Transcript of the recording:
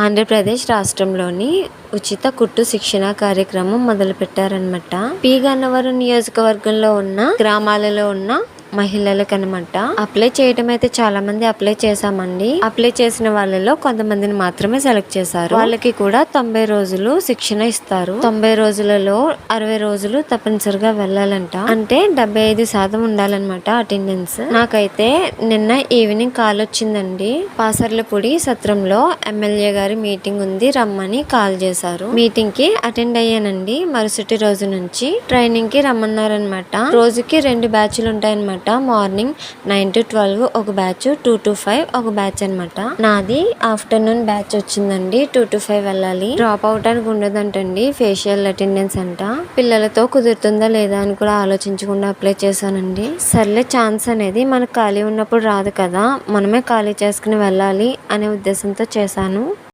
ఆంధ్రప్రదేశ్ రాష్ట్రంలోని ఉచిత కుట్టు శిక్షణ కార్యక్రమం మొదలుపెట్టారనమాట. పి గన్నవరం నియోజకవర్గంలో ఉన్న గ్రామాలలో ఉన్న మహిళలకు అనమాట. అప్లై చేయడం అయితే చాలా మంది అప్లై చేశామండి. అప్లై చేసిన వాళ్ళలో కొంతమందిని మాత్రమే సెలెక్ట్ చేశారు. వాళ్ళకి కూడా 90 రోజులు శిక్షణ ఇస్తారు. 90 రోజులలో 60 రోజులు తప్పనిసరిగా వెళ్ళాలంట. అంటే 75% ఉండాలన్నమాట అటెండెన్స్. నాకైతే నిన్న ఈవినింగ్ కాల్ వచ్చిందండి. పాసర్లపూడి సత్రంలో ఎమ్మెల్యే గారి మీటింగ్ ఉంది, రమ్మని కాల్ చేశారు. మీటింగ్ కి అటెండ్ అయ్యానండి. మరుసటి రోజు నుంచి ట్రైనింగ్ కి రమ్మన్నారనమాట. రోజుకి 2 బ్యాచ్లు ఉంటాయన్నమాట. మార్నింగ్ 9 to 12 ఒక బ్యాచ్, 2 to 5 ఒక బ్యాచ్ అనమాట. నాది ఆఫ్టర్నూన్ బ్యాచ్ వచ్చిందండి. 2 to 5 వెళ్ళాలి. డ్రాప్ అవటానికి ఉండదంటండి. ఫేషియల్ అటెండెన్స్ అంట. పిల్లలతో కుదురుతుందా లేదా అని కూడా ఆలోచించకుండా అప్లై చేశానండి. సర్లే, ఛాన్స్ అనేది మనకు ఖాళీ ఉన్నప్పుడు రాదు కదా, మనమే ఖాళీ చేసుకుని వెళ్ళాలి అనే ఉద్దేశంతో చేశాను.